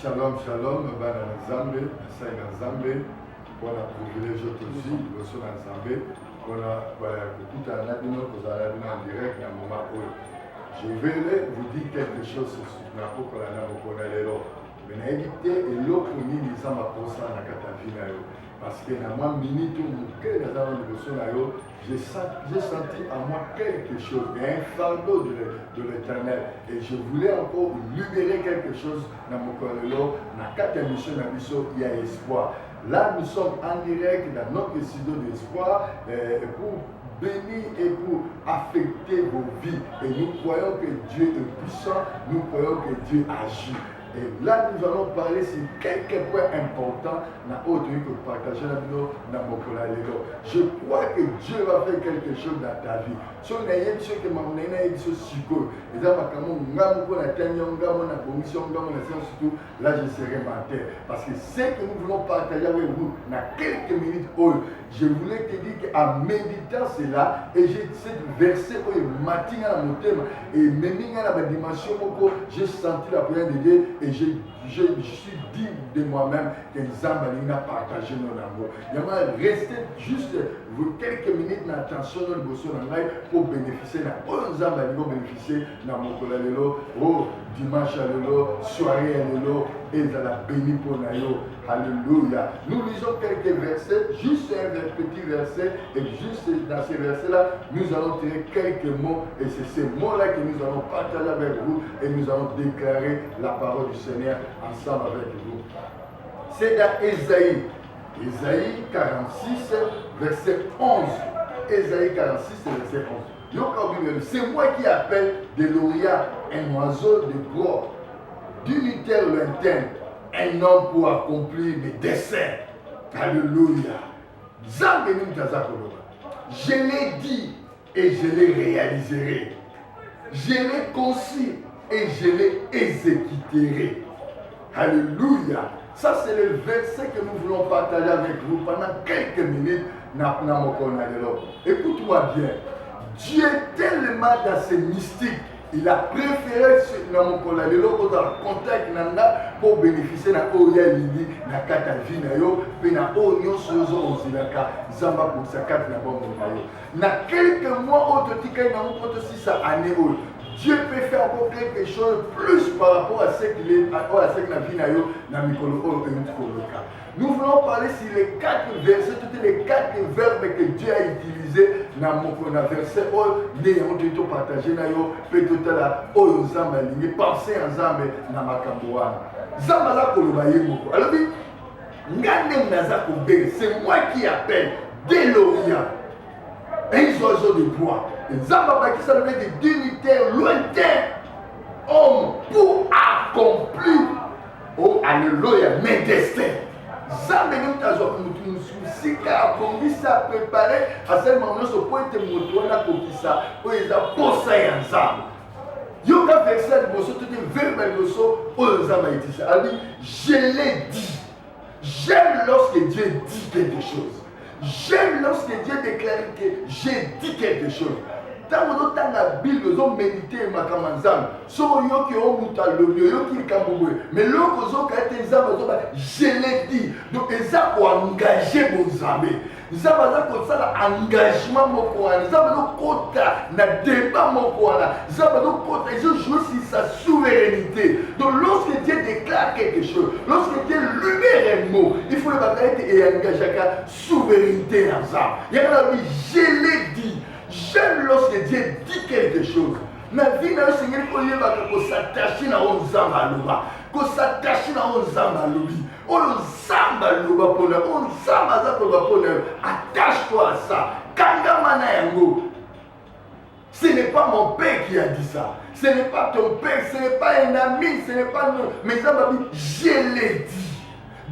Shalom, shalom, bana Nzambe, Asai Nzambe, pour la privilège aussi, le son Nzambe, pour la kukuta nabino, pour la nabino en direct, na moment où je vais vous dire quelque chose sur la pokola na pokola lelo. Mais na éviter et l'autre ni Nzamba pour ça na katavina yo. Parce que na moi minute où que les gens de son ayo, j'ai senti à moi quelque chose, un fardeau de l'éternel. Et je voulais encore libérer quelque chose dans mon corps. Dans 4 émissions, il y a espoir. Là, nous sommes en direct dans notre studio d'espoir pour bénir et pour affecter vos vies. Et nous croyons que Dieu est puissant, nous croyons que Dieu agit. Et là, nous allons parler sur quelques points importants dans notre vie que partager dans mon collègue. Je crois que Dieu va faire quelque chose dans ta vie. Si on a une chose que ma mère a dit sur et là, je serai menteur. Parce que ce que nous voulons partager avec vous dans quelques minutes, je voulais te dire qu'en méditant cela, et j'ai cette verset où il m'a dit dans mon thème, et même dans la dimension où j'ai senti la prière de Dieu, et je suis dit de moi-même que Zambali n'a partagé nos amours. Il y a resté juste quelques minutes d'attention dans le bosso pour bénéficier de Zambali, pour bénéficier de mon collègue, dimanche à l'élo, soirée à l'élo, et de la béni pour nous. Alléluia. Nous lisons quelques versets, juste un petit verset, et juste dans ces versets-là, nous allons tirer quelques mots, et c'est ces mots-là que nous allons partager avec vous, et nous allons déclarer la parole du Seigneur ensemble avec vous. C'est dans Ésaïe 46, verset 11. Ésaïe 46, verset 11. C'est moi qui appelle de l'Orient un oiseau de proie, d'une terre lointaine, un homme pour accomplir mes desseins. Alléluia. Je l'ai dit et je l'ai réaliserai. Je l'ai conçu et je l'ai exécuterai. Alléluia. Ça, c'est le verset que nous voulons partager avec vous pendant quelques minutes. Écoute-moi bien. Dieu est tellement dans ses mystiques. Il a préféré dans mon collègue dans le contact pour bénéficier de l'Oya Lili, de la Katavina, et de l'Oignon Sozo Ozilaka, Zamba pour sa carte de la bombe. Dans quelques mois, autres si ça année, Dieu peut faire encore quelque chose plus par rapport à ce qu'il a vu dans Mikolo et nous voulons parler sur les 4 versets, tous les 4 verbes que Dieu a utilisés dans mon verset. Nous avons partagé peut-être là, penser ensemble dans ma campagne. Zambala Kolobayemoko. Alors, c'est moi qui appelle de l'Orient un oiseau de bois. Zambala qui s'appelle des dignitaires lointains, hommes pour accomplir, oh alléluia, mes destins. Zambé nous avons si car ça préparé à ce moment ce point de moto na kokisa pour les apostles ensemble. Yoga verset bosso tout est verbal bosso aux amaïtis. Ali je l'ai dit. J'aime lorsque Dieu dit quelque chose. J'aime lorsque Dieu déclare que j'ai dit quelque chose. Tant que la Bible, nous avons médité ma camanzam. So yo qui ont muta le mieux, yo qui kamboué. Mais l'autre je l'ai dit. Donc ils ont engagé vos amis. Ils ont engagement mon coin. Ils ont quota na débat mon coin. Ils ont quota. Ils ont joué sur sa souveraineté. Donc lorsque Dieu déclare quelque chose, lorsque Dieu libère un mot, il faut le batailler et engager la souveraineté ensemble. Il y a la vie, je l'ai dit. J'aime lorsque Dieu dit quelque chose. Ma vie n'a Seigneur qu'on s'attache à un zamba, qu'on s'attache à un zamba, on zamba pour le, on zamba pour le, attache-toi à ça. Kangamana yango. Ce n'est pas mon père qui a dit ça. Ce n'est pas ton père, ce n'est pas un ami, ce n'est pas nous. Mais je l'ai dit.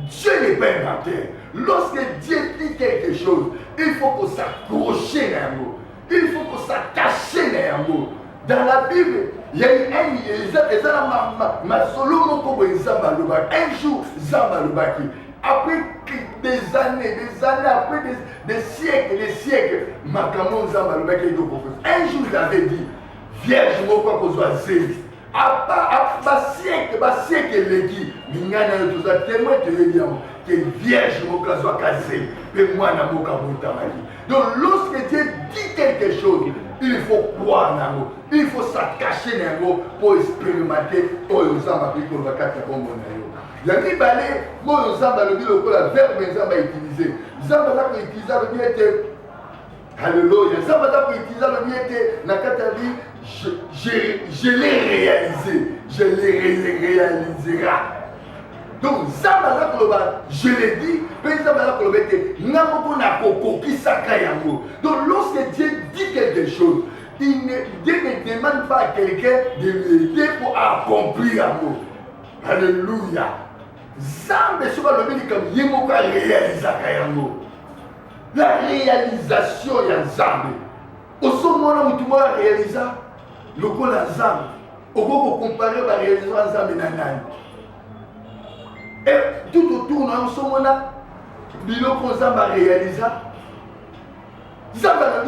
Dieu n'est pas inventeur. Lorsque Dieu dit quelque chose, il faut qu'on s'accroche à un mot. Il faut qu'on s'attache à un mot. Dans la Bible, il y a un jour, après des années, après des siècles, un jour, il avait dit, Vierge, moi, quoi qu'on soit zéli. À siècle, Mingana tout ça témoin te dire que vierge moka soit casée et moi na moka montamaki. Donc lorsque Dieu dit quelque chose, il faut croire nango, il faut s'attacher nango pour expérimenter oyo zamba biko bakata bombo na yo. Ya mibale mo zamba le bilo ko la verbe zamba utiliser. Zamba za ko utiliser le bien te alléluia. Zamba za ko utiliser le bien te na kata bi je l'ai réalisé, je l'ai réalisera. Donc, je l'ai dit, donc lorsque Dieu dit quelque chose, Dieu ne demande pas à quelqu'un de l'aider pour accomplir l'amour. Alléluia. La réalisation ya Nzambe. Osomona mutumwa réalisa lokola Nzambe. Oko comparer la réalisation ya Nzambe na nani. Et tout autour, nous sommes là, nous avons réalisé. Nous avons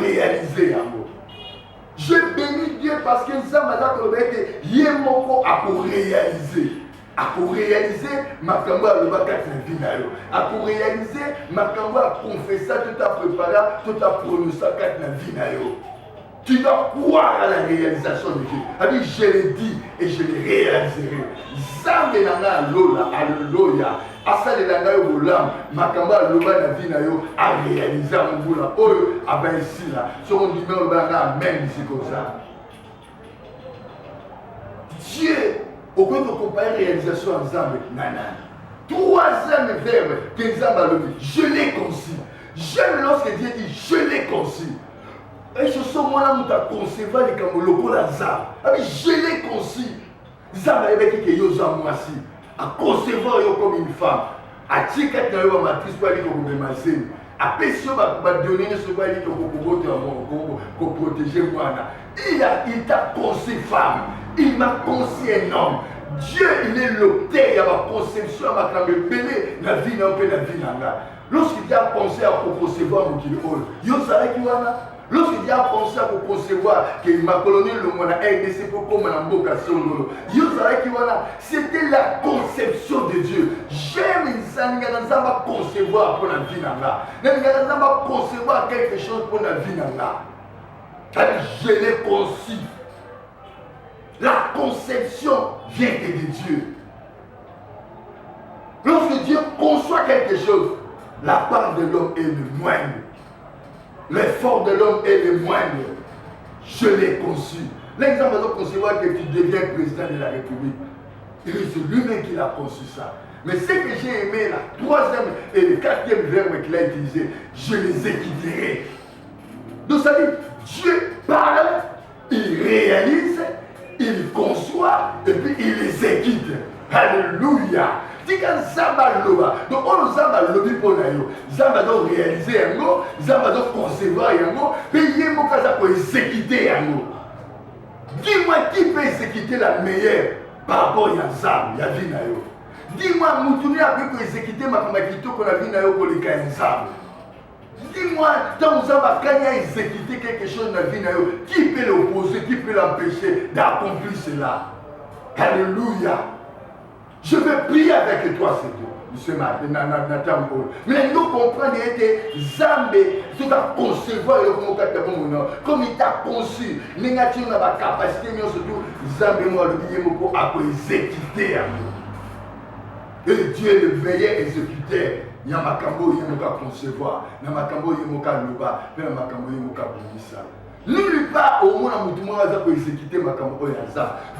réalisé. Je bénis Dieu parce que nous avons réalisé. Pour réaliser, ma camba le bac à pour réaliser, ma camba a confessé, tout a préparé, tout a prononcé la vie. Tu dois croire à la réalisation de Dieu. Avec je l'ai dit et je l'ai réaliserai. Zambe nanga lola, alléluia. Asale nanga yo bolam, makamba loba na vie na yo a réalisé mon boula. Oyo aba ici là. Sur mon numéro banga amen ici comme ça. Dieu, au point de comparer réalisation à Zambe nana. Troisième verbe que Zambe a levé, je l'ai conçu. J'aime lorsque Dieu dit je l'ai conçu. Et ce sont moi là où tu as concevoir les camolocos la Zab. Je l'ai conçu. Zab a dit que yo Zab moi aussi. À concevoir yo comme une femme. À tika ta yo matrice pour aller comme maser. À pesio va donner ce quoi dit pour protéger moi là. Il t'a conçu femme. Il m'a conçu un homme. Dieu il est l'auteur, il y a ma conception, ma camé belé, la vie n'a pas la vie n'a. Lorsqu'il a pensé à concevoir mon kilo, yo savez qui wana. Lorsqu'il a pensé à concevoir que ma colonie le monde a RDC pour comme un beau cassolo, c'était la conception de Dieu. J'aime une va concevoir pour la vie nanga. Va concevoir quelque chose pour la vie nanga. Je l'ai conçu. La conception vient de Dieu. Lorsque Dieu conçoit quelque chose, la part de l'homme est le moindre. L'effort de l'homme est le moindre. Je l'ai conçu. L'exemple de concevoir que tu deviens président de la République, c'est lui-même qui l'a conçu ça. Mais ce que j'ai aimé, la troisième et le quatrième verbe qu'il a utilisé, je les équiterai. Donc ça dit, Dieu parle, il réalise, il conçoit et puis il les équite. Alléluia. Donc on zamba lobby pour nayo zamba doit réaliser yango zamba doit concevoir yango mais yemo kaza pour exécuter yango. Dis-moi qui peut exécuter la meilleure par rapport à zamba ya vie nayo. Dis-moi mutuni a pu exécuter ma kamakito qu'on a vie nayo pour les zamba. Dis-moi tant zamba kanya exécuter quelque chose dans la vie nayo qui peut l'opposer, qui peut l'empêcher d'accomplir cela. Alléluia. Je veux prier avec toi, c'est tout. Mais nous comprenons que Zambé, tu vas concevoir comme il t'a conçu. Négatif n'a pas capacité, mais surtout, Zambé moi le billet pour exécuter. Et Dieu est le meilleur exécuteur. Il y a Makambo, il y a Moka concevoir. Il y a Makambo, il y a Moka Loba. Il y a Makambo, il y a Moka Bonissa. N'oublie pas au moins à exécuter ma campagne.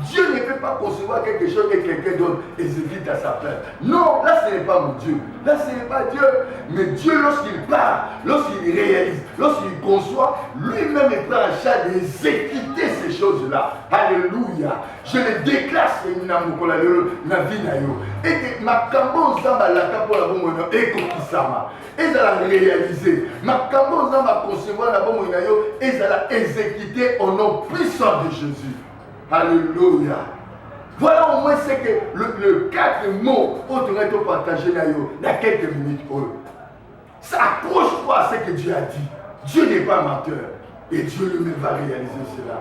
Dieu ne peut pas concevoir quelque chose que quelqu'un d'autre exécute à sa place. Non, là ce n'est pas mon Dieu. Là ce n'est pas Dieu. Mais Dieu lorsqu'il parle, lorsqu'il réalise, lorsqu'il conçoit, lui-même est prêt en charge d'exécuter ces choses-là. Alléluia. Je le déclare la vie nayo. Et que ma campagne la campagne et kokisama. Et ça l'a réalisé. Ma campagne va concevoir la bombe et ça l'a exécuté au nom puissant de Jésus. Alléluia. Voilà au moins ce que le 4 mots autrement te partager dans quelques minutes. Ça accroche-toi à ce que Dieu a dit. Dieu n'est pas menteur. Et Dieu lui-même va réaliser cela.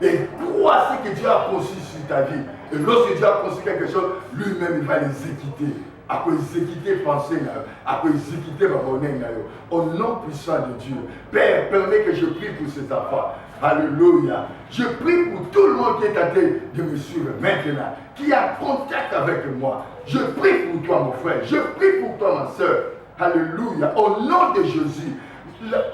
Et crois ce que Dieu a conçu sur ta vie. Et lorsque Dieu a pensé quelque chose, lui-même il va l'exécuter. Après exécuter pensée, après exécuter ma bonheur, au nom puissant de Dieu. Père, permets que je prie pour ces enfants. Alléluia. Je prie pour tout le monde qui est en train de me suivre maintenant, qui a contact avec moi. Je prie pour toi, mon frère. Je prie pour toi, ma soeur. Alléluia. Au nom de Jésus.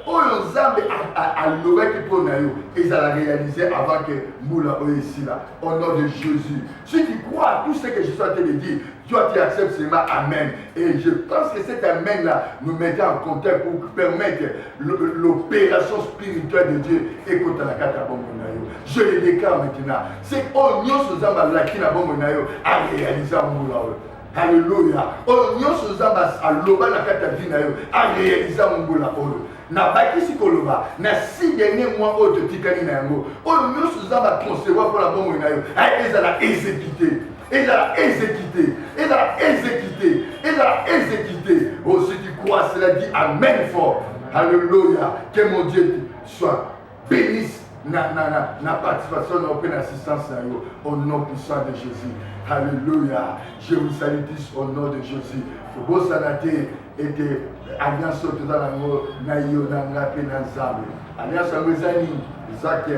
Oyo Nzambe alobaki mpo na yo ezala réalisé avant que Moula oyo ici là. Au nom de Jésus. Si tu crois à tout ce que je suis en train de dire, toi tu acceptes seulement Amen. Et je pense que cet Amen là nous mettait en contact pour permettre l'opération spirituelle de Dieu. Écoute la carte à bon monayo. Je le déclare maintenant. C'est Onyo Sozamba Laki na bon monayo a réalisé à Moula. Alléluia. Onyo Sozamba aloba na kata vina yo a réalisé à Moula. Na bakisi koloba na 6 derniers mois oyo totikani na yango oyo nyonso oza baconcevoir mpo na bomoi na yo ezala exécuté oh si tu crois cela dit amen fort. Alléluia. Que mon Dieu soit béni na participation na open assistance na yo au nom puissant de Jésus. Alléluia. Je vous salue tous au nom de Jésus. Bosanate était alliance dans la nayo na ngape na nzambe. Alliance amezani zake.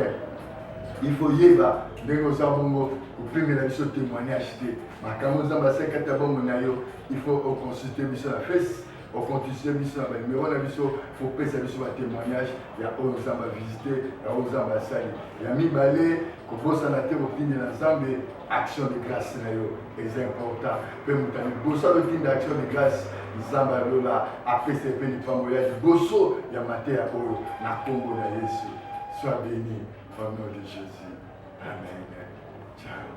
Il faut yeba ndenge za bongo kupimela biso témoignage te. Makambo nzamba sekata bongo nayo, il faut consulter biso la fesse. Au constituer biso na numéro na biso faut pesa biso ba témoignage ya oyo nzamba visiter ya oyo nzamba sali ya mibale kobosana te bopinde na nzambe action de grâce na yo est important pe mutani bosa bopinde action de grâce nzamba lola apesa pe lipango ya liboso ya mateya oyo na kombo na Yesu. Sois béni au nom de Jésus. Amen. Ciao.